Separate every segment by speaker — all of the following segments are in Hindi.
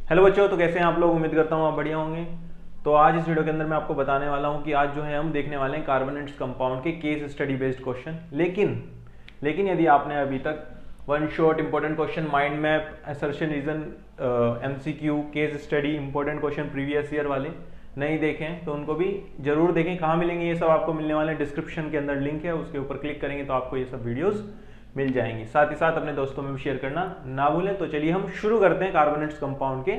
Speaker 1: हेलो बच्चों, तो कैसे हैं आप लोग। उम्मीद करता हूँ आप बढ़िया होंगे। तो आज इस वीडियो के अंदर मैं आपको बताने वाला हूँ कि आज जो है हम देखने वाले हैं कार्बोनेट्स कंपाउंड के केस स्टडी बेस्ड क्वेश्चन। लेकिन यदि आपने अभी तक one shot important question, mind map, assertion reason, MCQ, case study, important question previous year वाले नहीं देखे हैं तो उनको भी जरूर देखें। कहाँ मिलेंगे ये सब? आपको मिलने वाले डिस्क्रिप्शन के अंदर लिंक है, उसके ऊपर क्लिक करेंगे तो आपको ये सब वीडियोस मिल जाएंगी। साथ ही साथ अपने दोस्तों में भी शेयर करना ना भूलें। तो चलिए हम शुरू करते हैं कार्बोनेट्स कंपाउंड के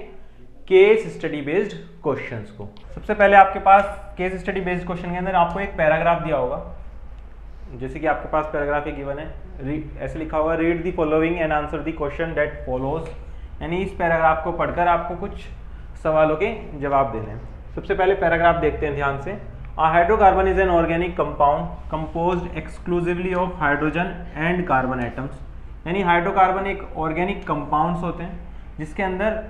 Speaker 1: केस स्टडी बेस्ड क्वेश्चंस को। सबसे पहले आपके पास केस स्टडी बेस्ड क्वेश्चन के अंदर आपको एक पैराग्राफ दिया होगा, जैसे कि आपके पास पैराग्राफ एक गिवन है, ऐसे लिखा होगा read the following and answer the question that follows. यानी इस पैराग्राफ को पढ़कर आपको कुछ सवालों के जवाब देने हैं। सबसे पहले पैराग्राफ देखते हैं ध्यान से। A hydrocarbon is an organic compound composed exclusively of hydrogen and carbon atoms। यानी हाइड्रोकार्बन एक ऑर्गेनिक कंपाउंड्स होते हैं जिसके अंदर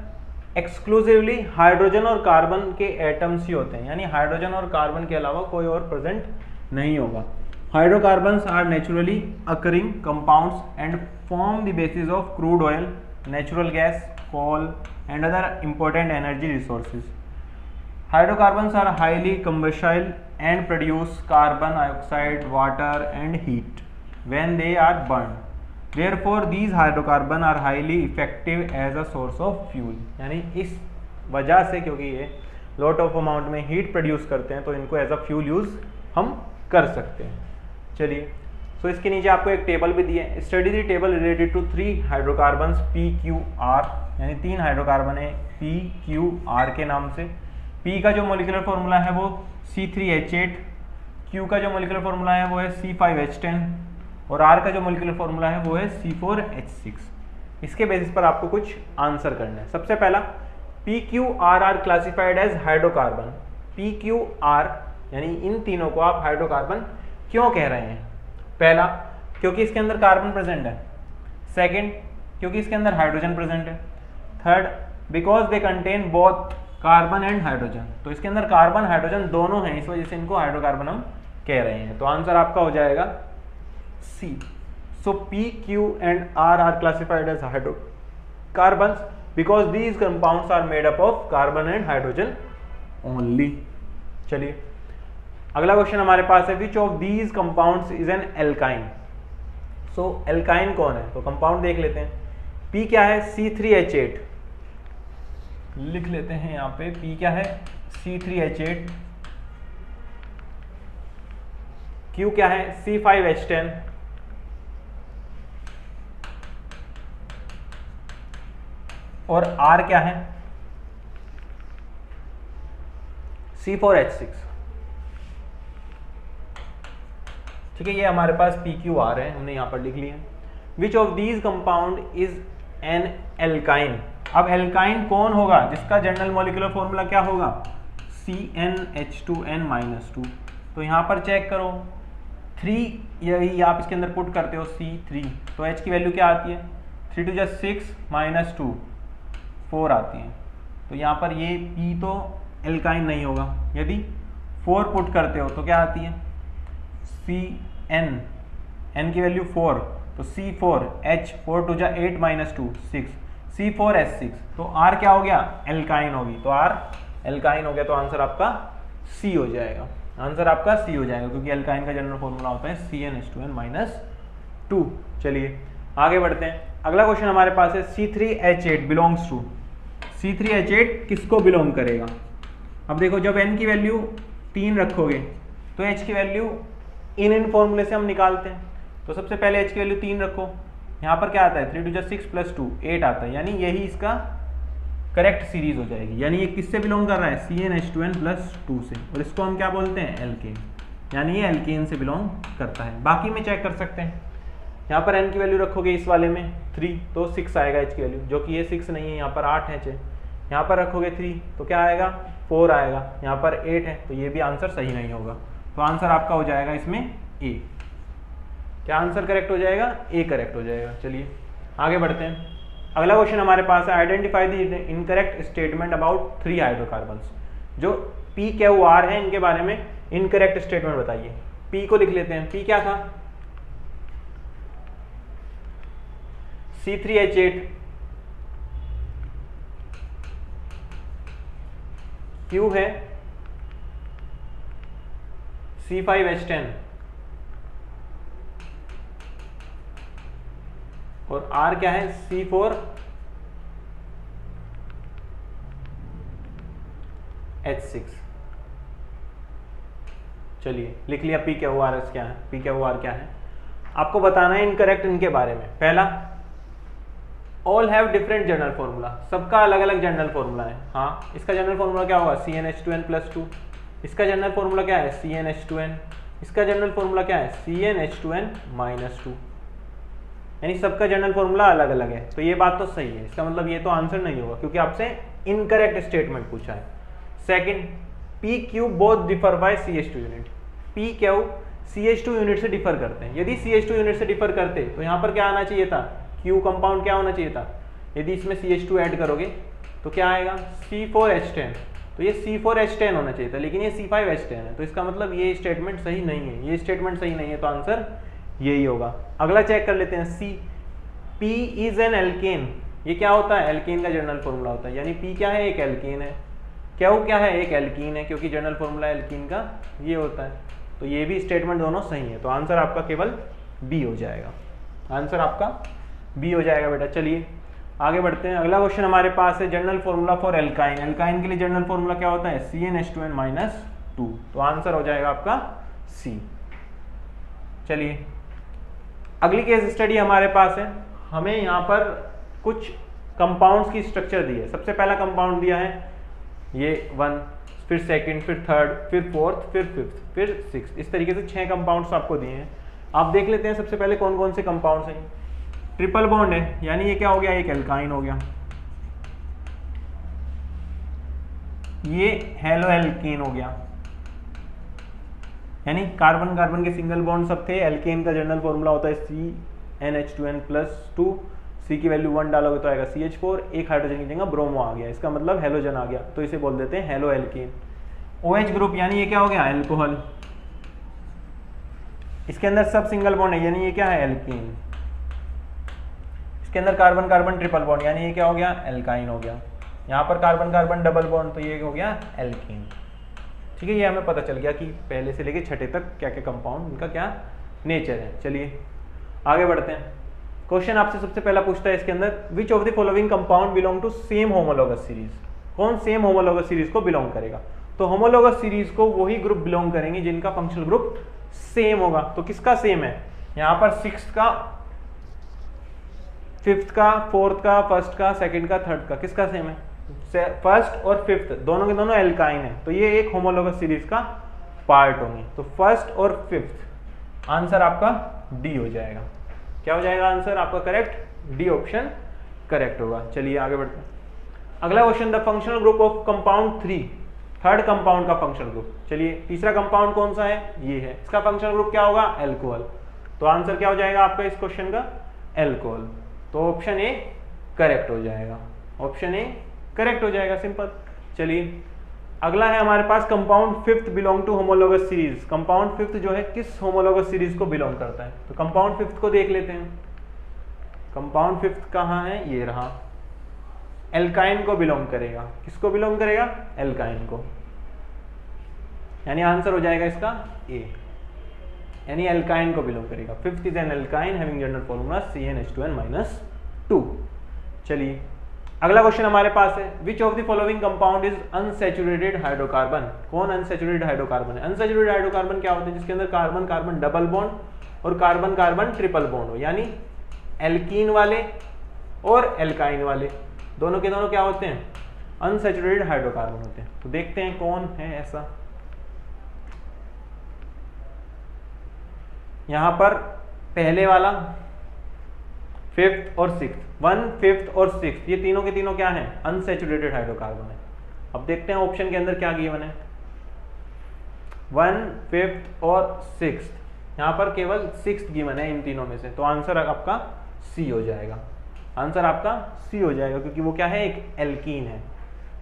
Speaker 1: एक्सक्लूसिवली हाइड्रोजन और कार्बन के एटम्स ही होते हैं, यानी हाइड्रोजन और कार्बन के अलावा कोई और प्रेजेंट नहीं होगा। Hydrocarbons are naturally occurring compounds and form the basis of crude oil, natural gas, coal and other important energy resources. Hydrocarbons are highly combustible and produce carbon dioxide, water and heat when they are burned. Therefore, these hydrocarbons are highly effective as a source of fuel। यानी इस वजह से, क्योंकि ये लॉट ऑफ अमाउंट में हीट प्रोड्यूस करते हैं, तो इनको एज अ फ्यूल यूज़ हम कर सकते हैं। चलिए, सो इसके नीचे आपको एक टेबल भी दिए। Study the table related to 3 hydrocarbons PQR। यानी 3 हाइड्रोकार्बन है PQR के नाम से। P का जो मोलिकुलर फॉर्मूला है वो C3H8, Q का जो मोलिकुलर फॉर्मूला है वो है C5H10 और R का जो मोलिकुलर फॉर्मूला है वो है C4H6। इसके बेसिस पर आपको कुछ आंसर करना है। सबसे पहला, PQR are classified as hydrocarbon. PQR यानी इन तीनों को आप हाइड्रोकार्बन क्यों कह रहे हैं? पहला, क्योंकि इसके अंदर कार्बन प्रेजेंट है। सेकेंड, क्योंकि इसके अंदर हाइड्रोजन प्रेजेंट है। Third, because they contain both carbon and hydrogen. तो इसके अंदर कार्बन हाइड्रोजन दोनों हैं, इस वजह से इनको हाइड्रोकार्बन हम कह रहे हैं। तो आंसर आपका हो जाएगा C. So P, Q and R are classified as hydrocarbons because these compounds are made up of carbon and hydrogen only. चलिए, अगला क्वेश्चन हमारे पास है, which of these compounds is an alkyne. So alkyne कौन है? तो कंपाउंड देख लेते हैं। P क्या है? C3H8 लिख लेते हैं यहाँ पे। P क्या है? C3H8। Q क्या है? C5H10 और R क्या है? C4H6। ठीक है, ये हमारे पास PQR है, हमने यहाँ पर लिख लिया। विच of these compound is an alkyne. अब एल्काइन कौन होगा? जिसका जनरल मॉलिक्यूलर फॉर्मूला क्या होगा? CnH2n-2। तो यहाँ पर चेक करो, 3 यही आप इसके अंदर पुट करते हो C3, तो H की वैल्यू क्या आती है? 3 2 6 -2 4 आती है। तो यहाँ पर ये P तो एल्काइन नहीं होगा। यदि 4 पुट करते हो तो क्या आती है? Cn की वैल्यू 4, तो C4H 4 2 8 -2 6 C4H6। तो R क्या हो गया? एल्काइन होगी। तो R एल्काइन हो गया, तो आंसर आपका C हो जाएगा। आंसर आपका C हो जाएगा, क्योंकि एल्काइन का जनरल फॉर्मूला होता है CnH2n-2। चलिए आगे बढ़ते हैं। अगला क्वेश्चन हमारे पास है, C3H8 बिलोंग्स टू। C3H8 किसको बिलोंग करेगा? अब देखो, जब N की वैल्यू 3 रखोगे तो H की वैल्यू इन फॉर्मूले से हम निकालते हैं। तो सबसे पहले H की वैल्यू 3 रखो। यहाँ पर क्या आता है? 3 2 6 + 2 8 आता है, यानी यही इसका करेक्ट सीरीज हो जाएगी। यानी ये किससे बिलोंग कर रहा है? CnH2n+2 से। और इसको हम क्या बोलते हैं? एल्केन। यानी ये एल्केन से बिलोंग करता है। बाकी में चेक कर सकते हैं। यहाँ पर N की वैल्यू रखोगे इस वाले में 3, तो 6 आएगा H की वैल्यू, जो कि ये 6 नहीं है, यहाँ पर 8 है। यहाँ पर रखोगे 3 तो क्या आएगा? 4 आएगा। यहाँ पर 8 है, तो ये भी आंसर सही नहीं होगा। तो आंसर आपका हो जाएगा इसमें A। क्या आंसर करेक्ट हो जाएगा? ए करेक्ट हो जाएगा। चलिए आगे बढ़ते हैं। अगला क्वेश्चन हमारे पास है, identify the incorrect statement about 3 hydrocarbons. जो PQR है इनके बारे में इनकरेक्ट स्टेटमेंट बताइए। P को लिख लेते हैं। P क्या था? C3H8 Q है C5H10 और R क्या है C4H6। चलिए लिख लिया PQR क्या है, PQR क्या है। आपको बताना है इनकरेक्ट इनके बारे में। पहला, all have different general formula, सबका अलग अलग जनरल फॉर्मूला है। हाँ, इसका जनरल फॉर्मूला क्या होगा CnH2n+2, इसका जनरल फॉर्मूला क्या है CnH2n, इसका जनरल फॉर्मूला क्या है CnH2n-2, यानी सबका जनरल फॉर्मूला अलग अलग है। तो ये बात तो सही है, इसका मतलब ये तो आंसर नहीं होगा क्योंकि आपसे इनकरेक्ट स्टेटमेंट पूछा है। Second, PQ both differ by CH2 unit, PQ CH2 unit से डिफर करते हैं। यदि CH2 यूनिट से डिफर करते तो यहाँ पर क्या आना चाहिए था, Q कंपाउंड क्या होना चाहिए था। यदि इसमें CH2 ऐड करोगे तो क्या आएगा C4H10, तो ये C4H10 होना चाहिए था, लेकिन ये C5H10 है। तो इसका मतलब ये स्टेटमेंट सही नहीं है, ये स्टेटमेंट सही नहीं है, तो आंसर यही होगा। अगला चेक कर लेते हैं C, P is an alkane, ये क्या होता है एल्केन का जनरल फॉर्मूला होता है, यानी P क्या है एक एल्केन है, क्या है एक एल्कीन है, क्योंकि जनरल फॉर्मूला एल्कीन का ये होता है। तो ये भी स्टेटमेंट दोनों सही है, तो आंसर आपका केवल बी हो जाएगा, आंसर आपका बी हो जाएगा बेटा। चलिए आगे बढ़ते हैं। अगला क्वेश्चन हमारे पास है general formula for alkyne. Alkyne के लिए जनरल फॉर्मूला क्या होता है CnH2n-2, तो आंसर हो जाएगा आपका सी। चलिए अगली केस स्टडी हमारे पास है। हमें यहाँ पर कुछ कंपाउंड्स की स्ट्रक्चर दी है। सबसे पहला कंपाउंड दिया है ये 1, फिर सेकंड, फिर थर्ड, फिर फोर्थ, फिर फिफ्थ, फिर सिक्स्थ, इस तरीके से 6 कंपाउंड्स आपको दिए हैं। आप देख लेते हैं सबसे पहले कौन कौन से कंपाउंड्स हैं। ट्रिपल बॉन्ड है, यानी ये क्या हो गया एक एल्काइन हो गया, ये हेलो एल्केन हो गया, यानी कार्बन कार्बन के सिंगल बॉन्ड सब थे। एल्केन का जनरल फॉर्मूला होता है CnH2n+2, C की वैल्यू 1 डालोगे तो आएगा CH4, एक हाइड्रोजन की जगह ब्रोमो आ गया, इसका मतलब हेलोजन आ गया, तो इसे बोल देते हैं हेलो एल्केन। OH ग्रुप, यानी ये क्या हो गया एल्कोहल, इसके अंदर सब सिंगल बॉन्ड है, यानी ये क्या है एल्केन। इसके अंदर कार्बन कार्बन ट्रिपल बॉन्ड, यानी ये क्या हो गया एल्काइन हो गया। यहाँ पर कार्बन कार्बन डबल बॉन्ड, तो ये हो गया एल्केन। ठीक है, ये हमें पता चल गया कि पहले से लेके छठे तक क्या क्या कंपाउंड, उनका क्या नेचर है। चलिए आगे बढ़ते हैं। क्वेश्चन आपसे सबसे पहला पूछता है इसके अंदर, which of the following compound belong to same homologous series, कौन सेम होमोलॉगस सीरीज को बिलोंग करेगा। तो होमोलॉगस सीरीज को वही ग्रुप बिलोंग करेंगे जिनका फंक्शनल ग्रुप सेम होगा। तो किसका सेम है, यहाँ पर सिक्स्थ का, फिफ्थ का, फोर्थ का, फर्स्ट का, सेकंड का, थर्ड का, किसका सेम है, फर्स्ट और फिफ्थ दोनों के दोनों एल्काइन है, तो ये एक होमोलॉगस सीरीज का पार्ट होंगे। तो फर्स्ट और फिफ्थ, आंसर आपका डी हो जाएगा। क्या हो जाएगा आंसर आपका करेक्ट, डी ऑप्शन करेक्ट होगा। चलिए आगे बढ़ते हैं। अगला question, the functional group of compound 3, third compound का फंक्शनल ग्रुप। चलिए तीसरा कंपाउंड कौन सा है, ये है, इसका फंक्शनल ग्रुप क्या होगा एल्कोहल, तो आंसर क्या हो जाएगा आपका इस क्वेश्चन का एल्कोहल, तो ऑप्शन ए करेक्ट हो जाएगा, ऑप्शन ए करेक्ट हो जाएगा, सिंपल। चलिए अगला है हमारे पास compound fifth belong to homologous series. Compound fifth जो है किस होमोलॉगस सीरीज को बिलोंग करता है, तो कंपाउंड फिफ्थ को देख लेते हैं। कंपाउंड फिफ्थ कहाँ है, ये रहा, एल्काइन को बिलोंग करेगा। किसको बिलोंग करेगा, एल्काइन को, यानी आंसर हो जाएगा इसका ए, यानी एल्काइन को बिलोंग करेगा। Fifth is an alkyne having general formula CnH2n-2। चलिए अगला क्वेश्चन हमारे पास है, which of the following compound is unsaturated hydrocarbon, कौन अनसैचुरेटेड हाइड्रोकार्बन है। अनसैचुरेटेड हाइड्रोकार्बन क्या होते हैं, जिसके अंदर कार्बन कार्बन डबल बॉन्ड और कार्बन कार्बन ट्रिपल बॉन्ड हो, यानी एल्कीन वाले और एल्काइन वाले दोनों के दोनों क्या होते हैं अनसैचुरेटेड हाइड्रोकार्बन होते हैं। तो देखते हैं कौन है ऐसा। यहां पर पहले वाला फिफ्थ और सिक्स्थ, 1, 5th और 6th, ये तीनों के तीनों क्या हैं अनसैचुरेटेड हाइड्रोकार्बन है। अब देखते हैं ऑप्शन के अंदर क्या गिवन है, 1, 5th और 6th, यहाँ पर केवल 6th गिवन है इन तीनों में से, तो आंसर आपका सी हो जाएगा, आंसर आपका सी हो जाएगा, क्योंकि वो क्या है एक एल्कीन है।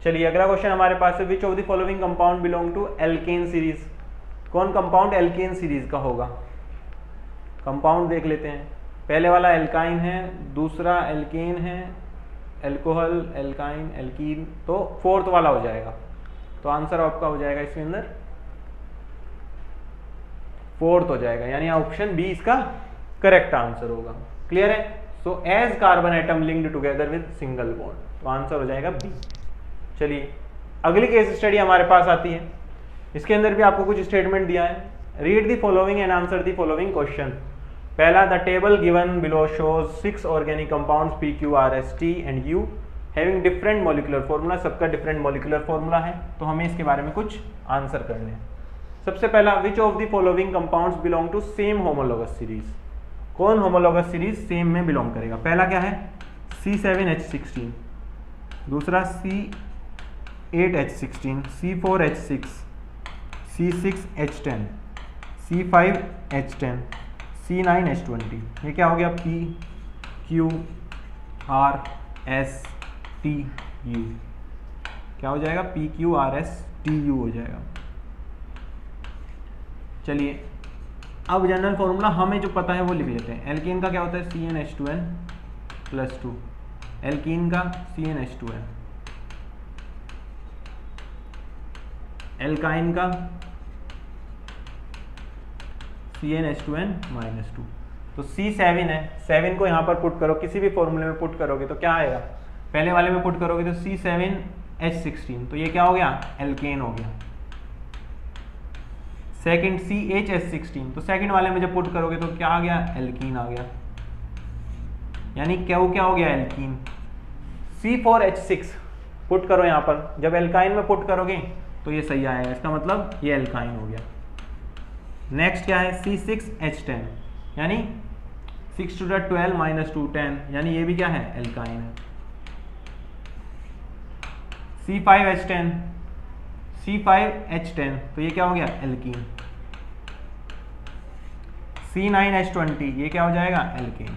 Speaker 1: चलिए अगला क्वेश्चन हमारे पास है, which of the following compound belong to alkane series, कौन कंपाउंड एल्केन सीरीज का होगा। कंपाउंड देख लेते हैं, पहले वाला एल्काइन है, दूसरा एल्केन है, एल्कोहल, एल्काइन, एल्कीन, तो फोर्थ वाला हो जाएगा। तो आंसर आपका हो जाएगा इसके अंदर फोर्थ हो जाएगा, यानी ऑप्शन बी इसका करेक्ट आंसर होगा। क्लियर है? So as carbon atom linked together with single bond, तो आंसर हो जाएगा बी। चलिए अगली केस स्टडी हमारे पास आती है। इसके अंदर भी आपको कुछ स्टेटमेंट दिया है। Read the following and answer the following question. पहला, the table given below shows 6 organic compounds PQRST and U having different molecular formula. सबका डिफरेंट मॉलिक्यूलर फॉर्मूला है, तो हमें इसके बारे में कुछ आंसर करने हैं। सबसे पहला, which of the following compounds belong to same homologous series. कौन होमोलॉगस सीरीज सेम में बिलोंग करेगा? पहला क्या है? C7H16, दूसरा C8H16, C4H6, C6H10, C5H10, C9H20। ये क्या हो गया? PQRSTU। क्या हो जाएगा? PQRSTU हो जाएगा। चलिए अब जनरल फॉर्मूला हमें जो पता है वो लिख लेते हैं। एल्कीन का क्या होता है? CnH2n+2। एल्कीन का CnH2n। एल्काइन का CnH2n-2। तो C7 है, 7 को यहाँ पर पुट करो, किसी भी फॉर्मूले में पुट करोगे तो क्या आएगा? पहले वाले में पुट करोगे तो C7H16, तो ये क्या हो गया? एल्केन हो गया। सेकंड CHH16, तो सेकंड वाले में जब पुट करोगे तो क्या आ गया? एल्कीन आ गया, यानी क्या हो गया? एल्कीन। C4H6 पुट करो यहाँ पर, जब एल्काइन में पुट करोगे तो ये सही आएगा, इसका मतलब ये एल्काइन हो गया। नेक्स्ट क्या है? C6H10, यानी 6 to the 12 - 2 10, यानी ये भी क्या है? एल्काइन है। C5H10, तो ये क्या हो गया? एल्कीन। C9H20, ये क्या हो जाएगा? एल्कीन।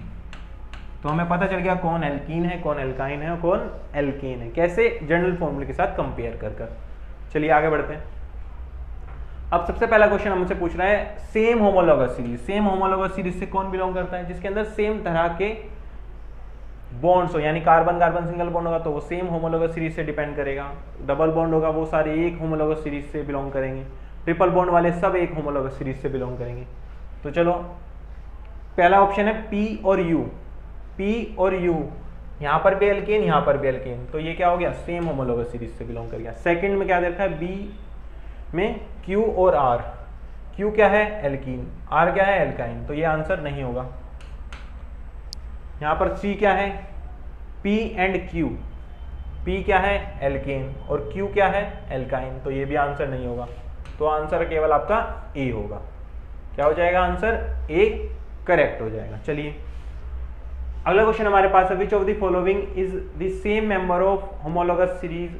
Speaker 1: तो हमें पता चल गया कौन एल्कीन है, कौन एल्काइन है और कौन एल्कीन है, कैसे? जनरल फॉर्मूले के साथ कंपेयर कर। चलिए आगे बढ़ते हैं। अब सबसे पहला क्वेश्चन हमसे पूछ रहा है same homologous series. Same homologous series से कौन बिलोंग करता है? जिसके अंदर सेम तरह के बॉन्ड्स हो, यानी कार्बन कार्बन सिंगल बॉन्ड होगा तो वो सेम होमोलॉगस सीरीज से डिपेंड करेगा। डबल बॉन्ड होगा वो सारे एक होमोलॉगस सीरीज से बिलोंग करेंगे। ट्रिपल बॉन्ड वाले सब एक होमोलॉगस सीरीज से बिलोंग करेंगे। तो चलो पहला ऑप्शन है P और U। P और U, यहाँ पर भी एल्केन, यहाँ पर भी एल्केन, तो ये क्या हो गया? सेम होमोलॉगस सीरीज से बिलोंग कर गया। सेकंड में क्या देखा है? B में Q और R। Q क्या है? एल्कीन, R क्या है? एल्काइन, तो ये आंसर नहीं होगा। यहाँ पर C क्या है? P and Q। P क्या है? एल्केन, और Q क्या है? एल्काइन, तो ये भी आंसर नहीं होगा। तो आंसर केवल आपका A होगा। क्या हो जाएगा? आंसर A करेक्ट हो जाएगा। चलिए अगला क्वेश्चन हमारे पास है, which of the following is the same member of homologous series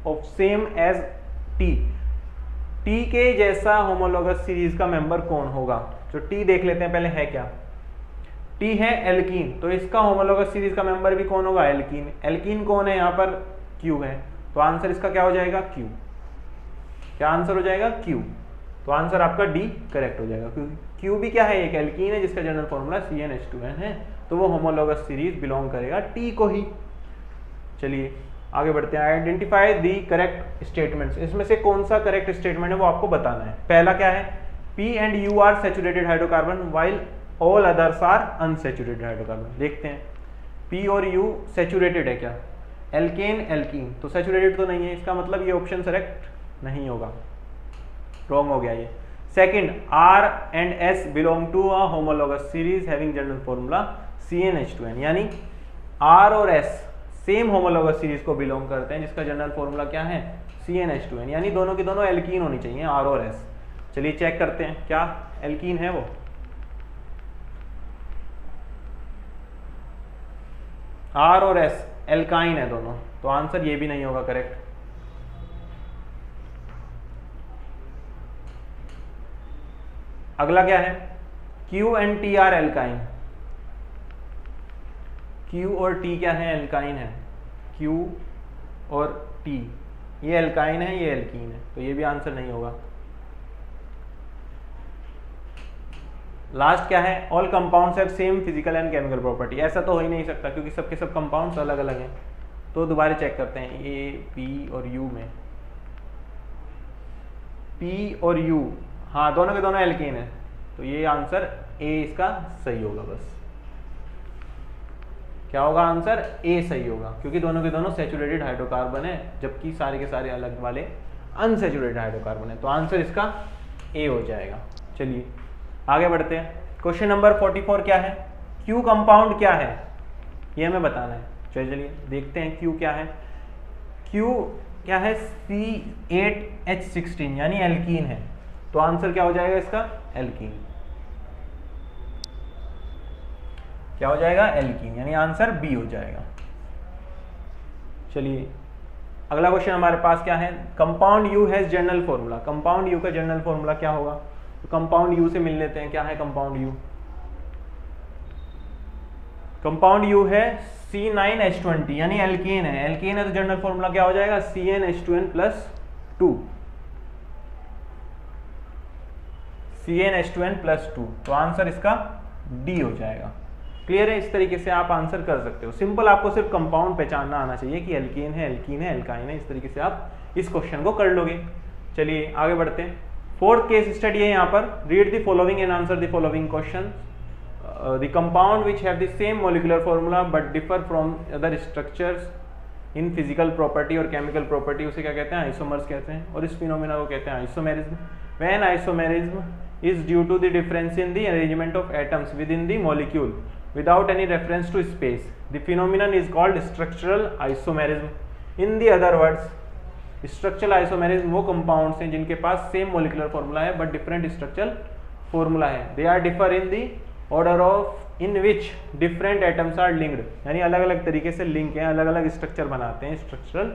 Speaker 1: of same as T। T के जैसा होमोलॉगस सीरीज का मेंबर कौन होगा? जो T देख लेते हैं पहले है क्या? T है एल्कीन, तो इसका होमोलॉगस सीरीज का मेंबर भी कौन होगा? एल्कीन। एल्कीन कौन है? यहाँ पर Q है, तो आंसर इसका क्या हो जाएगा? Q। क्या आंसर हो जाएगा? Q। तो आंसर आपका D करेक्ट हो जाएगा, क्योंकि Q भी क्या है? एक एल्कीन है जिसका जनरल फॉर्मूला CnH2n है, तो वो होमोलॉगस सीरीज बिलोंग करेगा T को ही। चलिए आगे बढ़ते हैं। Identify the correct statements. इसमें से कौन सा करेक्ट स्टेटमेंट है वो आपको बताना है। पहला क्या है? P and U are saturated hydrocarbon while all others are unsaturated hydrocarbon. देखते हैं P और U सैचुरेटेड है क्या? एल्केन एल्कीन, तो सैचुरेटेड तो नहीं है, इसका मतलब ये ऑप्शन करेक्ट नहीं होगा, रॉन्ग हो गया ये। Second, R and S belong to a homologous series having general formula CnH2n, यानी R और S सेम होमोलॉगस सीरीज को बिलोंग करते हैं जिसका जनरल फॉर्मूला क्या है? CnH2n, यानी दोनों की दोनों एल्कीन होनी चाहिए, R और S। चलिए चेक करते हैं क्या एल्कीन है वो। R और S एल्काइन है दोनों, तो आंसर ये भी नहीं होगा करेक्ट। अगला क्या है? Q and T are alkyne. Q और T क्या है? एल्काइन है। Q और T ये एल्काइन है, ये एल्कीन है, तो ये भी आंसर नहीं होगा। लास्ट क्या है? All compounds have same physical and chemical property. ऐसा तो हो ही नहीं सकता क्योंकि सबके सब कंपाउंड्स अलग अलग हैं। तो दोबारा चेक करते हैं A, P और U में। P और U, हाँ दोनों के दोनों एल्केन है, तो ये आंसर A इसका सही होगा। बस क्या होगा आंसर? A सही होगा, क्योंकि दोनों के दोनों सैचुरेटेड हाइड्रोकार्बन है, जबकि सारे के सारे अलग वाले अनसैचुरेटेड हाइड्रोकार्बन है, तो आंसर इसका A हो जाएगा। चलिए आगे बढ़ते हैं। क्वेश्चन नंबर 44 क्या है? Q कंपाउंड क्या है ये हमें बताना है। चलिए देखते हैं Q क्या है। Q क्या है? C8H16 यानी एल्कीन है, तो आंसर क्या हो जाएगा इसका? एल्कीन। क्या हो जाएगा? एल्कीन, यानी आंसर बी हो जाएगा। चलिए अगला क्वेश्चन हमारे पास क्या है? Compound you has general formula. Compound you का जनरल फॉर्मूला क्या होगा? तो कंपाउंड यू से मिल लेते हैं। क्या है कंपाउंड यू? कंपाउंड यू है C9H20 यानी एल्केन है। एल्केन है तो जनरल फॉर्मूला क्या हो जाएगा? CnH2n+2। CnH2n+2, तो आंसर इसका डी हो जाएगा। क्लियर है? इस तरीके से आप आंसर कर सकते हो। सिंपल, आपको सिर्फ कंपाउंड पहचानना आना चाहिए कि एल्केन है, एल्कीन है, एल्काइन है। इस तरीके से आप इस क्वेश्चन को कर लोगे। चलिए आगे बढ़ते हैं। फोर्थ केस स्टडी है यहाँ पर। Read the following and answer the following question. The compound which have the same molecular formula but differ from other structures in physical property और chemical property, उसे क्या कहते हैं? आइसोमर्स कहते हैं, और इस फिनोमिना को कहते हैं isomerism. When isomerism is due to the difference in the arrangement of atoms within the molecule without any reference to space, the phenomenon is called structural isomerism. In the other words, structural isomerism वो compounds हैं जिनके पास same molecular formula है but different structural formula है। They are differ in the order of in which different atoms are linked, यानी अलग अलग तरीके से लिंक हैं, अलग अलग स्ट्रक्चर बनाते हैं, structural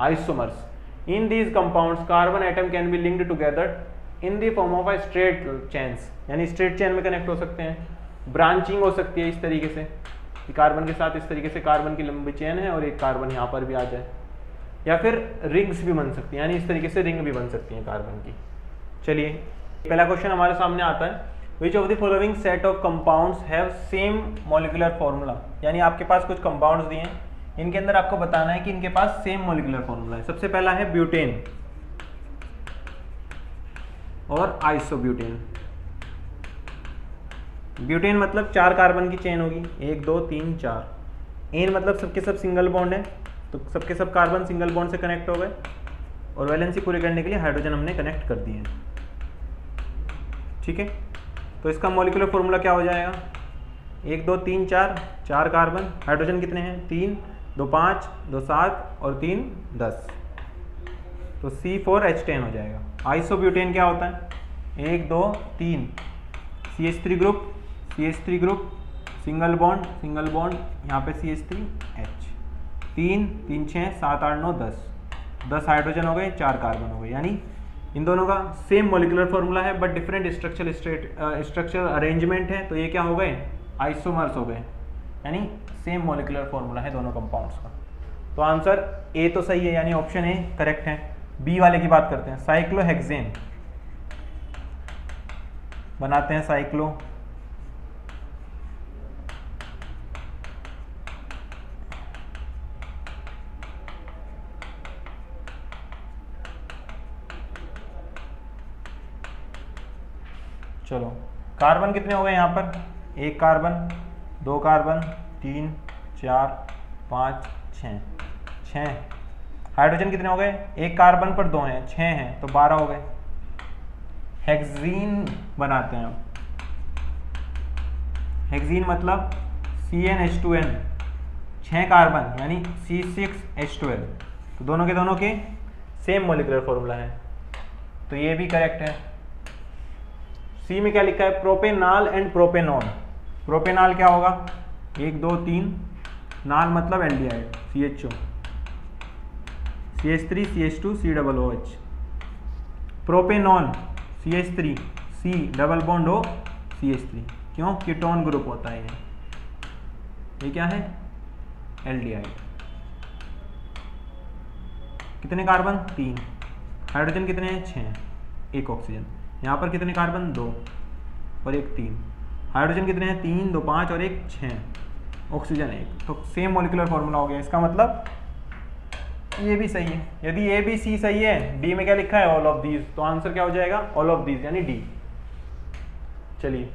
Speaker 1: isomers. In these compounds carbon atom can be linked together in the form of a straight chains, यानी स्ट्रेट चेन में कनेक्ट हो सकते हैं। ब्रांचिंग हो सकती है इस तरीके से कि कार्बन के साथ इस तरीके से कार्बन की लंबी चेन है और एक कार्बन यहाँ पर भी आ जाए, या फिर रिंग्स भी बन सकती हैं, यानी इस तरीके से रिंग भी बन सकती हैं कार्बन की। चलिए पहला क्वेश्चन हमारे सामने आता है। Which of the following set of compounds have same molecular formula, यानी आपके पास कुछ कंपाउंड्स दिए हैं, इनके अंदर आपको बताना है कि इनके पास सेम मोलिकुलर फॉर्मूला है। सबसे पहला है ब्यूटेन और आइसोब्यूटेन। ब्यूटेन मतलब 4 कार्बन की चेन होगी, 1 2 3 4। एन मतलब सबके सब सिंगल बॉन्ड है, तो सबके सब कार्बन सिंगल बॉन्ड से कनेक्ट हो गए, और वैलेंसी पूरी करने के लिए हाइड्रोजन हमने कनेक्ट कर दिए। ठीक है, तो इसका मॉलिक्यूलर फॉर्मूला क्या हो जाएगा? 1 2 3 4, 4 कार्बन, हाइड्रोजन कितने हैं? 3, 2 5, 2 7 और 3 10, तो C4H10 हो जाएगा। आइसोब्यूटेन क्या होता है? 1 2 3 CH3 group, CH3 group, single bond, यहाँ पे CH3H, 3 3 6 7 8 9 10, 10 हाइड्रोजन हो गए, 4 कार्बन हो गए, यानी इन दोनों का सेम मॉलिक्यूलर फॉर्मूला है बट डिफरेंट स्ट्रक्चरल अरेंजमेंट है, तो ये क्या हो गए? आइसोमर्स हो गए, यानी सेम मॉलिक्यूलर फॉर्मूला है दोनों कंपाउंड्स का। तो आंसर ए तो सही है, यानी ऑप्शन ए करेक्ट है। बी वाले की बात करते हैं। साइक्लोहेक्सेन बनाते हैं, साइक्लो चलो कार्बन कितने हो गए यहाँ पर? 1 कार्बन, 2 कार्बन, 3 4 5 6। हाइड्रोजन कितने हो गए? 1 कार्बन पर 2 हैं, 6 हैं, तो 12 हो गए। हेक्सीन बनाते हैं। हेक्सीन मतलब CnH2n, 6 कार्बन यानी C6H12, तो दोनों के सेम मॉलिक्यूलर फॉर्मूला है, तो ये भी करेक्ट है। सी में क्या लिखा है? Propanal and propanone. प्रोपेनाल क्या होगा? 1 2 3, नाल मतलब aldehyde, CHO, CH3 CH2 COOH। Propanone CH3 C double bond O CH3, क्यों? कीटोन ग्रुप होता है ये क्या है? एल्डिहाइड। कितने कार्बन? 3। हाइड्रोजन कितने हैं? 6, 1 ऑक्सीजन। यहाँ पर कितने कार्बन? 2 और 1 3। हाइड्रोजन कितने हैं? 3 2 5 और 1 6, ऑक्सीजन 1, तो सेम मॉलिक्यूलर फॉर्मूला हो गया। इसका मतलब ये भी सही है। यदि ए बी सी सही है, डी में क्या लिखा है ऑल ऑफ दीज, तो आंसर क्या हो जाएगा ऑल ऑफ दीज यानी डी। चलिए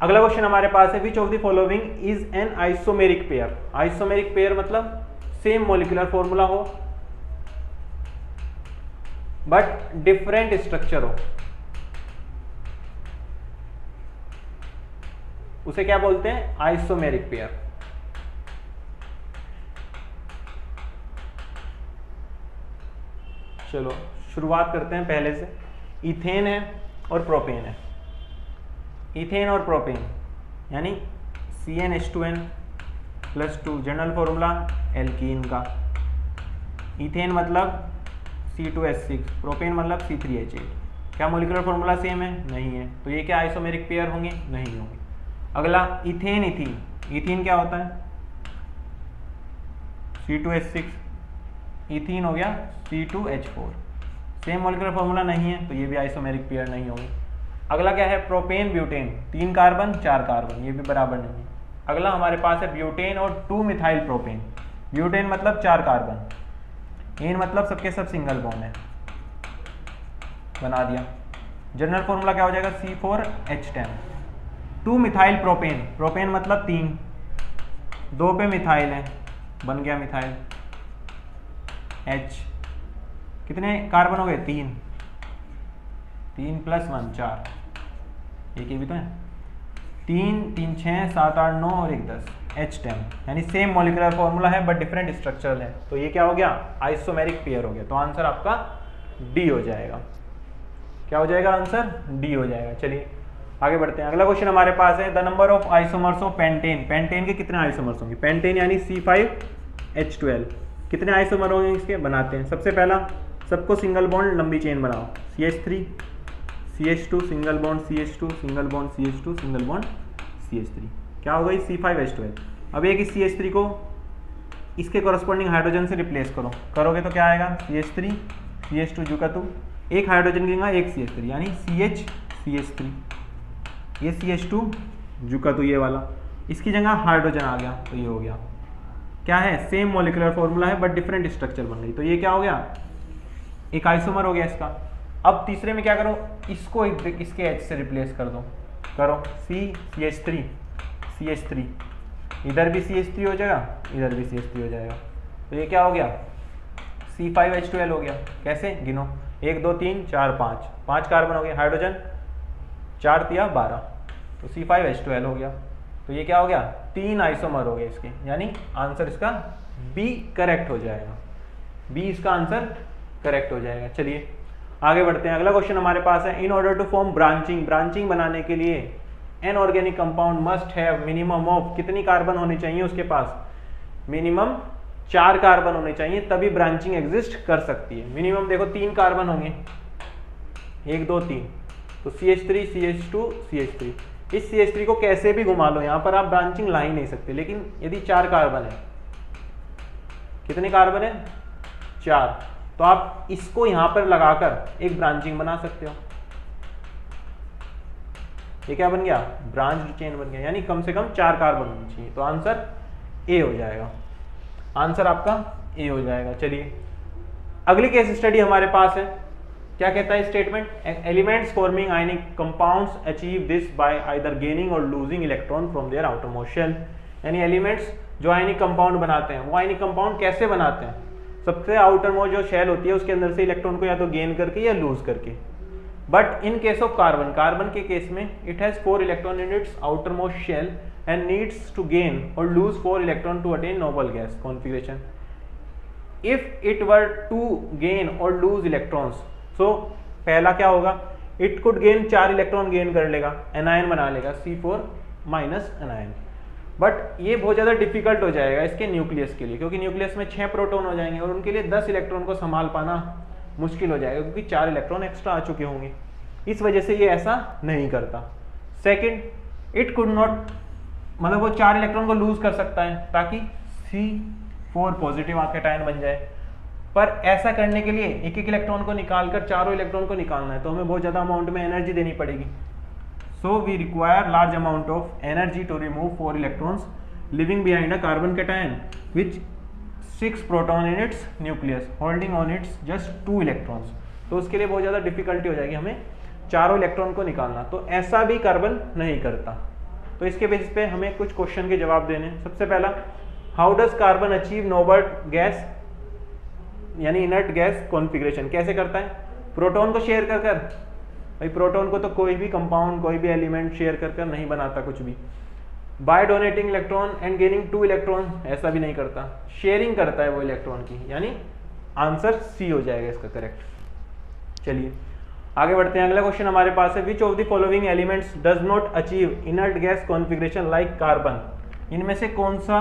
Speaker 1: अगला क्वेश्चन हमारे पास है, which of the following is an isomeric pair. Isomeric pair मतलब सेम मॉलिक्यूलर फॉर्मूला हो बट डिफरेंट स्ट्रक्चर हो, उसे क्या बोलते हैं आइसोमेरिक पेयर। चलो शुरुआत करते हैं पहले से। इथेन है और प्रोपेन है। इथेन और प्रोपेन यानी CnH2n +2 जनरल फॉर्मूला एल्कीन का। इथेन मतलब C2H6, प्रोपेन मतलब C3H8। क्या मॉलिक्यूलर फॉर्मूला सेम है? नहीं है। तो ये क्या आइसोमेरिक पेयर होंगे? नहीं होंगे। अगला इथेन इथीन, इथीन क्या होता है C2H6, इथीन हो गया C2H4, सेम मॉलिक्यूलर फॉर्मूला नहीं है तो ये भी आइसोमेरिक पेयर नहीं होंगे। अगला क्या है प्रोपेन ब्यूटेन, 3 कार्बन 4 कार्बन, ये भी बराबर नहीं है। अगला हमारे पास है ब्यूटेन और 2 मिथाइल प्रोपेन। ब्यूटेन मतलब 4 कार्बन, एन मतलब सबके सब सिंगल बॉन्ड है, बना दिया। जनरल फॉर्मूला क्या हो जाएगा C4H10। 2 मिथाइल प्रोपेन, प्रोपेन मतलब 3, 2 पे मिथाइल है, बन गया मिथाइल H। कितने कार्बन हो गए? 3, 3 + 1 4, एक ये भी तो है। 3 3 6 7 8 9 और 1 10, H10 यानी सेम मॉलिक्यूलर फॉर्मूला है बट डिफरेंट स्ट्रक्चर है। तो ये क्या हो गया आइसोमेरिक पेयर हो गया। तो आंसर आपका डी हो जाएगा। क्या हो जाएगा आंसर? डी हो जाएगा। चलिए आगे बढ़ते हैं। अगला क्वेश्चन हमारे पास है, the number of isomers of pentane. Pentane के कितने आइसोमर्स होंगे? पेंटेन यानी C5H12, कितने आइसोमर होंगे इसके? बनाते हैं। सबसे पहला सबको सिंगल बॉन्ड लंबी चेन बनाओ, CH3 CH2 single bond CH2 single bond CH2 single bond CH3, क्या हो गई C5H12। अब एक इस CH3 को इसके कॉरस्पॉन्डिंग हाइड्रोजन से रिप्लेस करो, करोगे तो क्या आएगा CH3 CH2 जुका 2, एक हाइड्रोजन गिरेगा एक CH3 यानी CH CH3, ये CH2 जुका 2 ये वाला, इसकी जगह हाइड्रोजन आ गया तो ये हो गया क्या है सेम मॉलिक्यूलर फॉर्मूला है बट डिफरेंट स्ट्रक्चर बन गई। तो ये क्या हो गया एक आइसोमर हो गया इसका। अब तीसरे में क्या करो, इसको इसके H से रिप्लेस कर दो, करो CH3 CH3, इधर भी CH3 हो जाएगा इधर भी CH3 हो जाएगा। तो ये क्या हो गया C5H12 हो गया। कैसे गिनो 1 2 3 4 5, 5 कार्बन हो गए, हाइड्रोजन 4 × 12 तो C5H12 हो गया। तो ये क्या हो गया 3 आइसोमर हो गए इसके, यानी आंसर इसका बी करेक्ट हो जाएगा। बी इसका आंसर करेक्ट हो जाएगा। चलिए आगे बढ़ते हैं। अगला क्वेश्चन हमारे पास है, in order to form branching, branching बनाने के लिए an organic compound must have minimum of, कितनी कार्बन होनी चाहिए उसके पास? मिनिमम 4 कार्बन होने चाहिए तभी ब्रांचिंग एग्जिस्ट कर सकती है। मिनिमम देखो 3 कार्बन होंगे, 1 2 3, तो CH3 CH2 CH3, इस CH3 को कैसे भी घुमा लो, यहाँ पर आप ब्रांचिंग ला ही नहीं सकते। लेकिन यदि 4 कार्बन है, कितने कार्बन है 4, तो आप इसको यहां पर लगाकर एक ब्रांचिंग बना सकते हो। ये क्या बन गया ब्रांच चेन बन गया, यानी कम से कम 4 कार्बन होनी चाहिए। तो आंसर ए हो जाएगा, आंसर आपका ए हो जाएगा। चलिए अगली केस स्टडी हमारे पास है, क्या कहता है statement, elements forming ionic compounds achieve this by either gaining और losing electron from their outer most shell. यानी एलिमेंट्स जो आयनिक कंपाउंड बनाते हैं वो आयनिक कंपाउंड कैसे बनाते हैं? सबसे आउटर मोस्ट जो शेल होती है उसके अंदर से इलेक्ट्रॉन को या तो गेन करके या लूज करके। But in case of carbon, carbon के केस में it has 4 electron in its outer most shell and needs to gain और lose 4 electron to attain noble gas configuration. If it were to gain और लूज इलेक्ट्रॉन्स, सो पहला क्या होगा, it could gain 4 electron gain कर लेगा, एनायन बना लेगा C4- एनायन। बट ये बहुत ज़्यादा डिफिकल्ट हो जाएगा इसके न्यूक्लियस के लिए, क्योंकि न्यूक्लियस में 6 प्रोटॉन हो जाएंगे और उनके लिए 10 इलेक्ट्रॉन को संभाल पाना मुश्किल हो जाएगा, क्योंकि 4 इलेक्ट्रॉन एक्स्ट्रा आ चुके होंगे। इस वजह से ये ऐसा नहीं करता। सेकंड, इट कुड नॉट, मतलब वो 4 इलेक्ट्रॉन को लूज कर सकता है ताकि C4 पॉजिटिव आर्केटायन बन जाए, पर ऐसा करने के लिए एक एक इलेक्ट्रॉन को निकालकर चारों इलेक्ट्रॉन को निकालना है तो हमें बहुत ज़्यादा अमाउंट में एनर्जी देनी पड़ेगी। So we require large amount of energy to remove 4 electrons leaving behind a carbon cation which 6 proton in its nucleus holding on it's just 2 electrons. तो उसके लिए बहुत ज़्यादा डिफिकल्टी हो जाएगी हमें चारों इलेक्ट्रॉन को निकालना, तो ऐसा भी कार्बन नहीं करता। तो इसके बेसिस पे हमें कुछ क्वेश्चन के जवाब देने। सबसे पहला, how does carbon achieve noble gas यानी इनर्ट गैस कॉन्फ़िगरेशन, कैसे करता है? प्रोटॉन को शेयर कर कर, भाई प्रोटॉन को तो कोई भी कंपाउंड कोई भी एलिमेंट शेयर कर कर नहीं बनाता कुछ भी। By donating electron and gaining 2 electron, ऐसा भी नहीं करता, शेयरिंग करता है वो इलेक्ट्रॉन की, यानी आंसर सी हो जाएगा इसका करेक्ट। चलिए आगे बढ़ते हैं। अगला क्वेश्चन हमारे पास है, which of the following elements does not achieve inert gas configuration like carbon, इनमें से कौन सा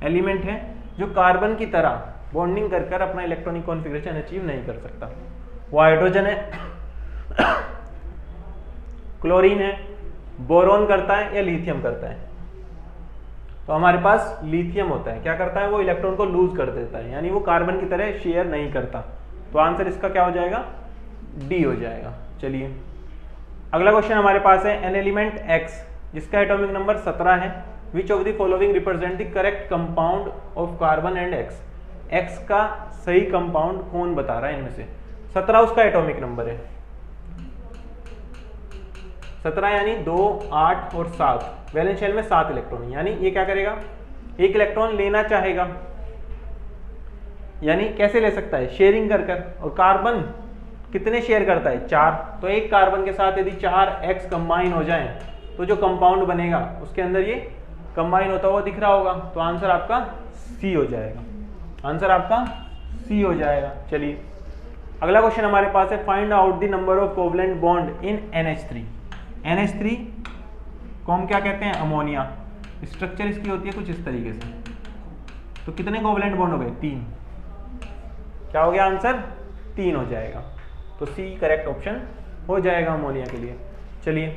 Speaker 1: एलिमेंट है जो कार्बन की तरह बॉन्डिंग कर कर अपना इलेक्ट्रॉनिक कॉन्फ़िगरेशन अचीव नहीं कर सकता? वो हाइड्रोजन है, क्लोरीन है, बोरोन करता है या लिथियम करता है? तो हमारे पास लिथियम होता है। क्या करता है? वो इलेक्ट्रॉन को लूज कर देता है, यानी वो कार्बन की तरह शेयर नहीं करता। तो आंसर इसका क्या हो जाएगा? डी हो जाएगा। चलिए अगला क्वेश्चन हमारे पास है, एन एलिमेंट एक्स जिसका एटॉमिक नंबर 17 है, which of the following represent the correct compound of carbon and x, x का सही कंपाउंड कौन बता रहा है इनमें से? 17 उसका एटॉमिक नंबर है, 17 यानी 2, 8 और 7, वैलेंस शेल में 7 इलेक्ट्रॉन, यानी ये क्या करेगा? एक इलेक्ट्रॉन लेना चाहेगा, यानी कैसे ले सकता है? शेयरिंग कर कर। और कार्बन कितने शेयर करता है? 4। तो एक कार्बन के साथ यदि 4 एक्स कंबाइन हो जाएं तो जो कंपाउंड बनेगा उसके अंदर ये कंबाइन होता हुआ दिख रहा होगा। तो आंसर आपका सी हो जाएगा, आंसर आपका सी हो जाएगा। चलिए अगला क्वेश्चन हमारे पास है, find out the number of covalent bond in NH3। NH3 को हम क्या कहते हैं? अमोनिया। स्ट्रक्चर इसकी होती है कुछ इस तरीके से। तो कितने कोवलेंट बॉन्ड हो गए? 3। क्या हो गया आंसर? 3 हो जाएगा। तो सी करेक्ट ऑप्शन हो जाएगा अमोनिया के लिए। चलिए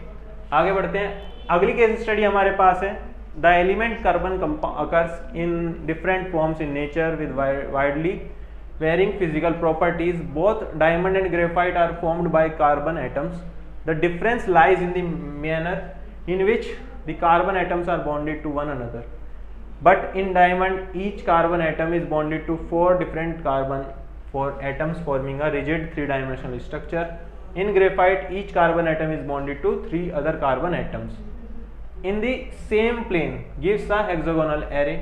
Speaker 1: आगे बढ़ते हैं। अगली केस स्टडी हमारे पास है, the element carbon occurs in different forms in nature with widely varying physical properties, both diamond and graphite are formed by carbon atoms, the difference lies in the manner in which the carbon atoms are bonded to one another, but in diamond each carbon atom is bonded to 4 different carbon atoms forming a rigid 3-dimensional structure. In graphite each carbon atom is bonded to 3 other carbon atoms in the same plane gives a hexagonal array.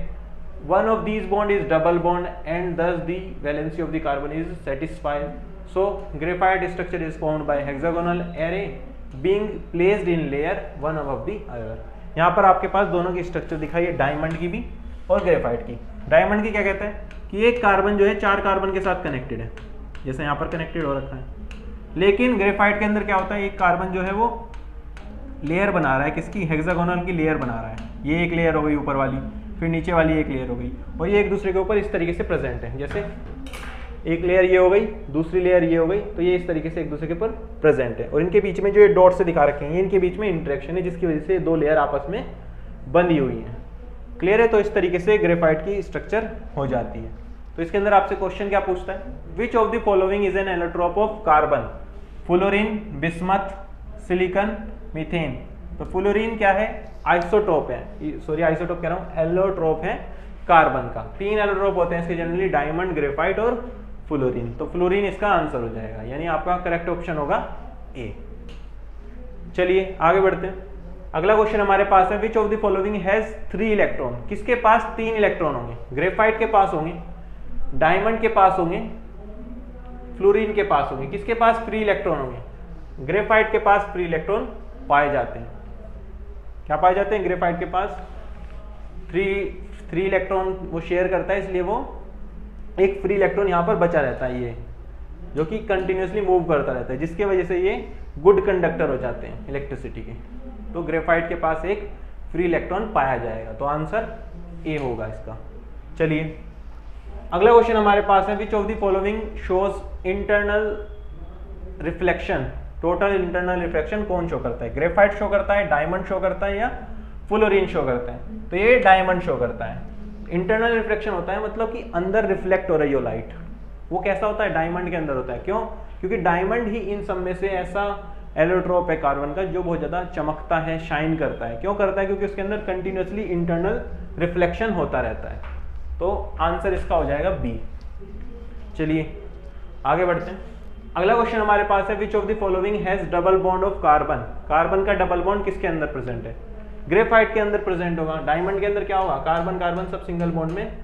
Speaker 1: One of these bond is double bond and thus the valency of the carbon is satisfied. So graphite structure is formed by hexagonal array being placed in layer one above the other. यहाँ पर आपके पास दोनों की स्ट्रक्चर दिखाई है, डायमंड की भी और ग्रेफाइट की। डायमंड की क्या कहते हैं कि एक कार्बन जो है 4 कार्बन के साथ कनेक्टेड है, जैसे यहाँ पर कनेक्टेड हो रखा है। लेकिन ग्रेफाइट के अंदर क्या होता है, एक कार्बन जो है वो लेयर बना रहा है, किसकी? हेक्सागोनल की लेयर बना रहा है। ये एक लेयर हो गई ऊपर वाली, फिर नीचे वाली एक लेयर हो गई, और ये एक दूसरे के ऊपर इस तरीके से प्रेजेंट है। जैसे एक लेयर ये हो गई, दूसरी लेयर ये हो गई, तो ये इस तरीके से एक दूसरे के ऊपर प्रेजेंट है। और इनके बीच में जो ये डॉट से दिखा रखे हैं, इनके बीच में इंटरेक्शन है, जिसकी वजह से 2 लेयर आपस में बंधी हुई है। क्लियर है? तो इस तरीके से ग्रेफाइट की स्ट्रक्चर हो जाती है। तो इसके अंदर आपसे क्वेश्चन क्या पूछता है, which of the following is an allotrope of carbon? Fluorine, bismuth, silicon, methane. तो फ्लोरीन क्या है? आइसोटोप है, सॉरी आइसोटोप कह रहा हूँ, एलोट्रोप है कार्बन का। 3 एलोट्रोप होते हैं इसके जनरली, डायमंड, ग्रेफाइट और फ्लोरीन। तो फ्लोरीन इसका आंसर हो जाएगा, यानी आपका करेक्ट ऑप्शन होगा ए। चलिए आगे बढ़ते हैं। अगला क्वेश्चन हमारे पास है, which of the following has 3 electron? किसके पास 3 इलेक्ट्रॉन होंगे? ग्रेफाइट के पास होंगे, डायमंड के पास होंगे, फ्लोरीन के पास होंगे। किसके पास फ्री इलेक्ट्रॉन होंगे? ग्रेफाइट के पास फ्री इलेक्ट्रॉन पाए जाते हैं। क्या पाए जाते हैं? ग्रेफाइट के पास 3 इलेक्ट्रॉन वो शेयर करता है, इसलिए वो एक फ्री इलेक्ट्रॉन यहाँ पर बचा रहता है, ये जो कि कंटिन्यूसली मूव करता रहता है, जिसके वजह से ये गुड कंडक्टर हो जाते हैं इलेक्ट्रिसिटी के। तो ग्रेफाइट के पास एक फ्री इलेक्ट्रॉन पाया जाएगा, तो आंसर ए होगा इसका। चलिए अगला क्वेश्चन हमारे पास है, which of the following shows internal reflection? Total internal reflection कौन शो करता है? ग्रेफाइट शो करता है, डायमंड शो करता है या फ्लोरीन शो करता है? तो ये डायमंड शो करता है। इंटरनल रिफ्लेक्शन होता है मतलब कि अंदर रिफ्लेक्ट हो रही हो लाइट, वो कैसा होता है? डायमंड के अंदर होता है। क्यों? क्योंकि डायमंड ही इन सब में से ऐसा एलोट्रोप है कार्बन का जो बहुत ज़्यादा चमकता है, शाइन करता है। क्यों करता है? क्योंकि उसके अंदर कंटिन्यूसली इंटरनल रिफ्लेक्शन होता रहता है। तो आंसर इसका हो जाएगा बी। चलिए आगे बढ़ते हैं। अगला क्वेश्चन हमारे पास है, which of the following has double bond of carbon. Carbon का डबल बॉन्ड किसके अंदर प्रेजेंट है? ग्रेफाइट के अंदर प्रेजेंट होगा। डायमंड के अंदर क्या होगा? कार्बन कार्बन सब सिंगल बॉन्ड में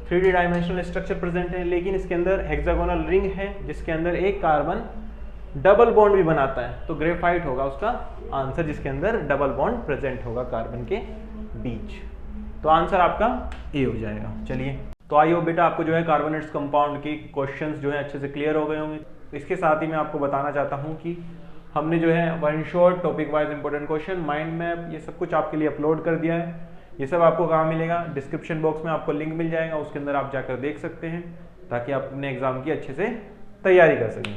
Speaker 1: 3D डायमेंशनल स्ट्रक्चर प्रेजेंट है, लेकिन इसके अंदर हेक्सागोनल रिंग है जिसके अंदर एक कार्बन डबल बॉन्ड भी बनाता है, तो ग्रेफाइट होगा उसका आंसर, जिसके अंदर डबल बॉन्ड प्रेजेंट होगा कार्बन के बीच। तो आंसर आपका ए हो जाएगा। चलिए, तो आई होप बेटा आपको जो है कार्बोनेट्स कंपाउंड के क्वेश्चंस जो है अच्छे से क्लियर हो गए होंगे। इसके साथ ही मैं आपको बताना चाहता हूँ कि हमने जो है one shot topic wise important question, mind map, ये सब कुछ आपके लिए अपलोड कर दिया है। ये सब आपको कहाँ मिलेगा? डिस्क्रिप्शन बॉक्स में आपको लिंक मिल जाएगा, उसके अंदर आप जाकर देख सकते हैं ताकि आप अपने एग्जाम की अच्छे से तैयारी कर सकें।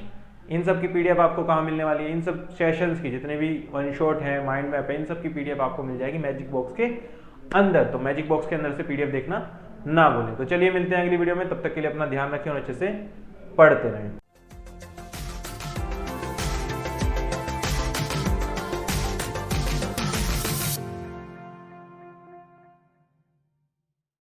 Speaker 1: इन सब की पीडीएफ आपको कहाँ मिलने वाली है? इन सब सेशंस की जितने भी वन शॉट है, माइंड मैप है, इन सब की पीडीएफ आपको मिल जाएगी मैजिक बॉक्स के अंदर। तो मैजिक बॉक्स के अंदर से पीडीएफ देखना ना भूलें। तो चलिए मिलते हैं अगली वीडियो में, तब तक के लिए अपना ध्यान रखें और अच्छे से पढ़ते रहें।